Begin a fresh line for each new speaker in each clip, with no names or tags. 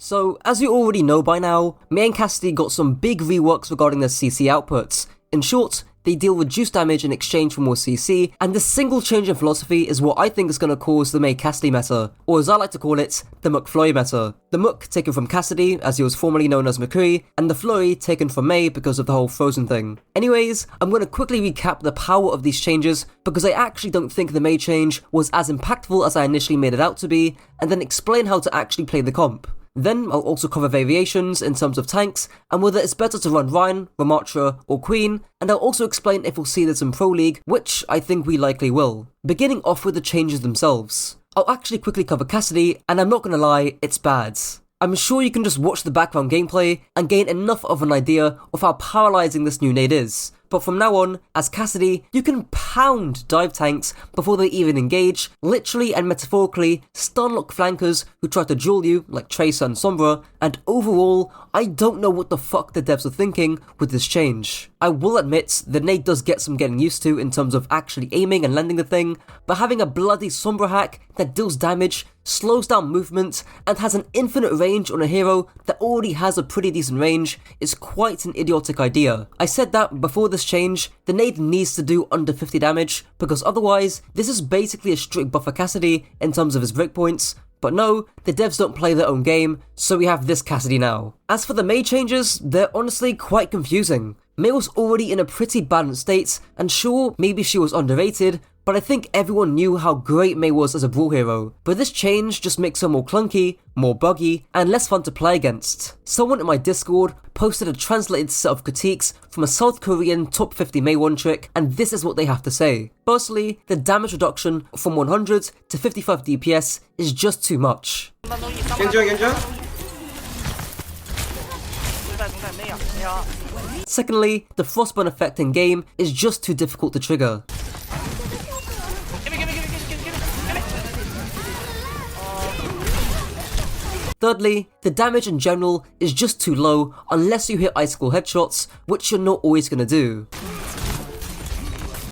So, as you already know by now, Mei and Cassidy got some big reworks regarding their CC outputs. In short, they deal reduced damage in exchange for more CC, and this single change in philosophy is what I think is going to cause the Mei Cassidy meta, or as I like to call it, the McFlurry meta. The Muk taken from Cassidy, as he was formerly known as McCree, and the Flurry taken from Mei because of the whole Frozen thing. Anyways, I'm going to quickly recap the power of these changes, because I actually don't think the Mei change was as impactful as I initially made it out to be, and then explain how to actually play the comp. Then I'll also cover variations in terms of tanks and whether it's better to run Rein, Ramattra or Queen, and I'll also explain if we'll see this in Pro League, which I think we likely will. Beginning off with the changes themselves. I'll actually quickly cover Cassidy, and I'm not gonna lie, it's bad. I'm sure you can just watch the background gameplay and gain enough of an idea of how paralyzing this new nade is. But from now on, as Cassidy, you can pound dive tanks before they even engage, literally and metaphorically stunlock flankers who try to duel you, like Tracer and Sombra, and overall, I don't know what the fuck the devs are thinking with this change. I will admit, the nade does get some getting used to in terms of actually aiming and landing the thing, but having a bloody Sombra hack that deals damage, slows down movement, and has an infinite range on a hero that already has a pretty decent range is quite an idiotic idea. I said that before this change, the nade needs to do under 50 damage, because otherwise, this is basically a strict buff for Cassidy in terms of his breakpoints. But no, the devs don't play their own game, so we have this Cassidy now. As for the Mei changes, they're honestly quite confusing. Mei was already in a pretty balanced state, and sure, maybe she was underrated, but I think everyone knew how great Mei was as a Brawl hero. But this change just makes her more clunky, more buggy, and less fun to play against. Someone in my Discord posted a translated set of critiques from a South Korean top 50 Mei one trick, and this is what they have to say. Firstly, the damage reduction from 100 to 55 DPS is just too much. Secondly, the frostburn effect in game is just too difficult to trigger. Thirdly, the damage in general is just too low unless you hit ICICLE headshots, which you're not always gonna do.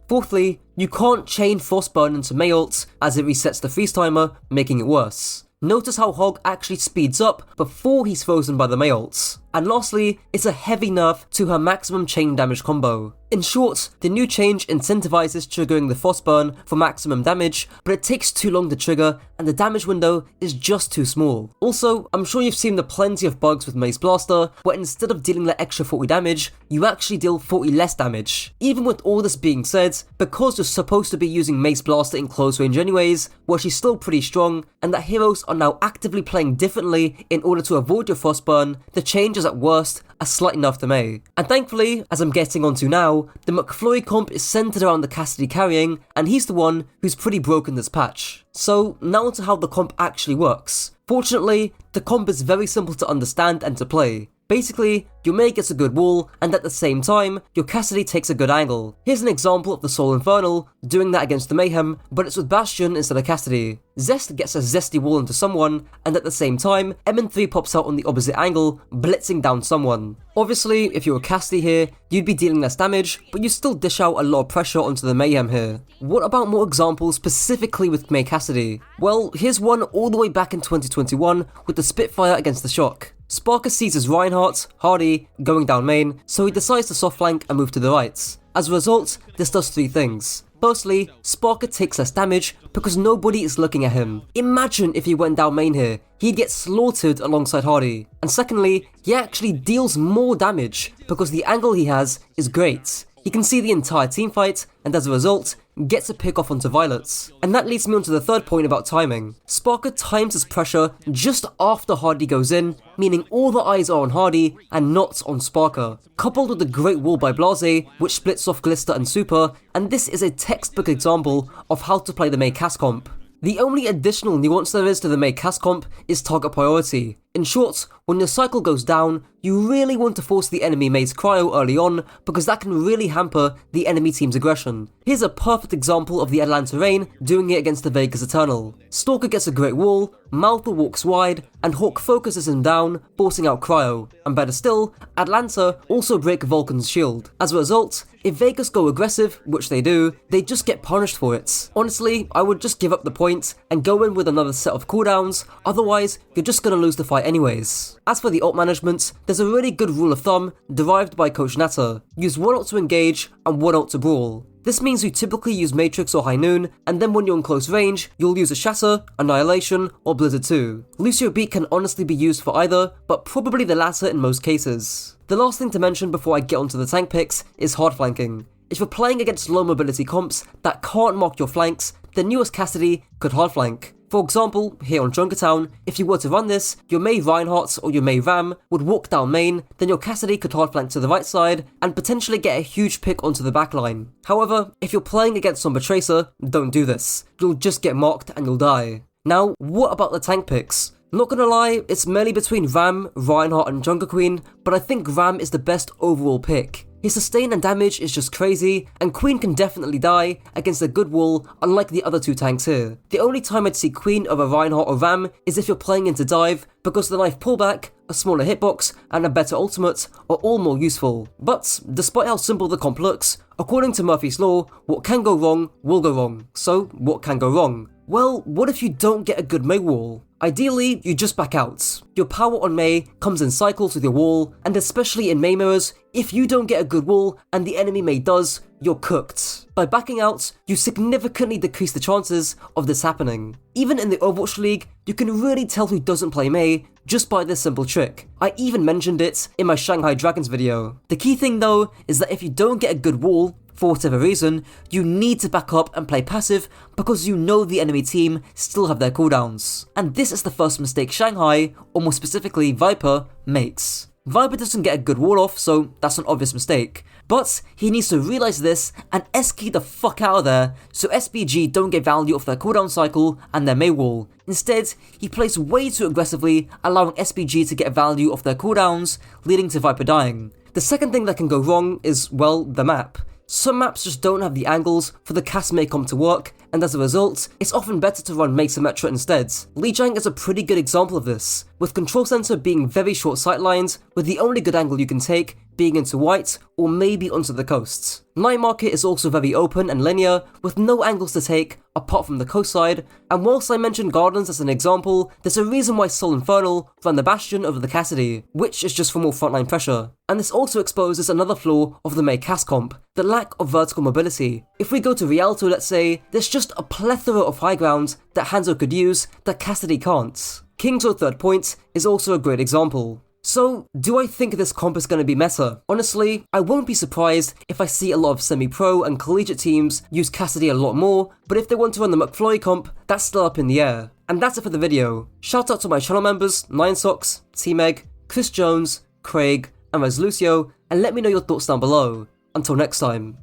Fourthly, you can't chain frostburn into Mei ult as it resets the freeze timer, making it worse. Notice how Hog actually speeds up before he's frozen by the Mei ults. And lastly, it's a heavy nerf to her maximum chain damage combo. In short, the new change incentivizes triggering the frostburn for maximum damage, but it takes too long to trigger and the damage window is just too small. Also, I'm sure you've seen the plenty of bugs with Mei's Blaster, where instead of dealing that extra 40 damage, you actually deal 40 less damage. Even with all this being said, because you're supposed to be using Mei's Blaster in close range anyways, where she's still pretty strong, and that heroes are now actively playing differently in order to avoid your frostburn, the changes at worst are slight enough to Mei. And thankfully, as I'm getting onto now, the McFlurry comp is centered around the Cassidy carrying, and he's the one who's pretty broken this patch. So now onto how the comp actually works. Fortunately, the comp is very simple to understand and to play. Basically, your Mei gets a good wall, and at the same time, your Cassidy takes a good angle. Here's an example of the Soul Infernal doing that against the Mayhem, but it's with Bastion instead of Cassidy. Zest gets a zesty wall into someone, and at the same time, MN3 pops out on the opposite angle, blitzing down someone. Obviously, if you were Cassidy here, you'd be dealing less damage, but you still dish out a lot of pressure onto the Mayhem here. What about more examples specifically with Mei Cassidy? Well, here's one all the way back in 2021 with the Spitfire against the Shock. Sparker sees his Reinhardt, Hardy, going down main, so he decides to soft flank and move to the right. As a result, this does three things. Firstly, Sparker takes less damage because nobody is looking at him. Imagine if he went down main here, he'd get slaughtered alongside Hardy. And secondly, he actually deals more damage because the angle he has is great. He can see the entire teamfight, and as a result, gets a pick off onto Violets. And that leads me on to the third point about timing. Sparker times his pressure just after Hardy goes in, meaning all the eyes are on Hardy and not on Sparker. Coupled with the great wall by Blase, which splits off Glister and Super, and this is a textbook example of how to play the Mei Cass comp. The only additional nuance there is to the Mei Cass comp is target priority. In short, when your cycle goes down, you really want to force the enemy Mei's cryo early on because that can really hamper the enemy team's aggression. Here's a perfect example of the Atlanta Rain doing it against the Vegas Eternal. Stalker gets a great wall, Maltha walks wide, and Hawk focuses him down, forcing out cryo. And better still, Atlanta also break Vulcan's shield. As a result, if Vegas go aggressive, which they do, they just get punished for it. Honestly, I would just give up the point and go in with another set of cooldowns, otherwise you're just gonna lose the fight fight anyways. As for the ult management, there's a really good rule of thumb derived by Coach Natter. Use one ult to engage and one ult to brawl. This means you typically use Matrix or High Noon, and then when you're in close range, you'll use a Shatter, Annihilation, or Blizzard 2. Lucio Beat can honestly be used for either, but probably the latter in most cases. The last thing to mention before I get onto the tank picks is hard flanking. If you're playing against low mobility comps that can't mark your flanks, then newest CASSIDY could hard flank. For example, here on Junkertown, if you were to run this, your Mei Reinhardt or your Mei Ram would walk down main, then your CASSIDY could hard flank to the right side and potentially get a huge pick onto the backline. However, if you're playing against Sombra Tracer, don't do this. You'll just get marked and you'll die. Now, what about the tank picks? Not gonna lie, it's mainly between Ram, Reinhardt and Junker Queen, but I think Ram is the best overall pick. His sustain and damage is just crazy, and Queen can definitely die against a good wall unlike the other two tanks here. The only time I'd see Queen over Reinhardt or Ram is if you're playing into dive, because the knife pullback, a smaller hitbox, and a better ultimate are all more useful. But despite how simple the comp looks, according to Murphy's Law, what can go wrong will go wrong. So what can go wrong? Well, what if you don't get a good Mei wall? Ideally, you just back out. Your power on Mei comes in cycles with your wall, and especially in Mei mirrors, if you don't get a good wall and the enemy Mei does, you're cooked. By backing out, you significantly decrease the chances of this happening. Even in the Overwatch League, you can really tell who doesn't play Mei just by this simple trick. I even mentioned it in my Shanghai Dragons video. The key thing though is that if you don't get a good wall, for whatever reason, you need to back up and play passive because you know the enemy team still have their cooldowns. And this is the first mistake Shanghai, or more specifically Viper, makes. Viper doesn't get a good wall off, so that's an obvious mistake. But he needs to realise this and S-key the fuck out of there so SBG don't get value off their cooldown cycle and their Mei wall. Instead, he plays way too aggressively, allowing SBG to get value off their cooldowns, leading to Viper dying. The second thing that can go wrong is, well, the map. Some maps just don't have the angles for the Cass Mei comp to work, and as a result, it's often better to run Mei Symmetra instead. Lijiang is a pretty good example of this, with Control Center being very short sightlines, with the only good angle you can take being into white or maybe onto the coasts. Night Market is also very open and linear, with no angles to take apart from the coast side, and whilst I mentioned Gardens as an example, there's a reason why Soul Infernal ran the Bastion over the CASSIDY, which is just for more frontline pressure. And this also exposes another flaw of the Mei Cass comp, the lack of vertical mobility. If we go to Rialto, let's say, there's just a plethora of high ground that Hanzo could use that CASSIDY can't. King's Third Point is also a great example. So, do I think this comp is going to be meta? Honestly, I won't be surprised if I see a lot of semi-pro and collegiate teams use CASSIDY a lot more, but if they want to run the McFloy comp, that's still up in the air. And that's it for the video. Shout out to my channel members, Nine Socks, T-Meg, Chris Jones, Craig, and Reslucio, and let me know your thoughts down below. Until next time.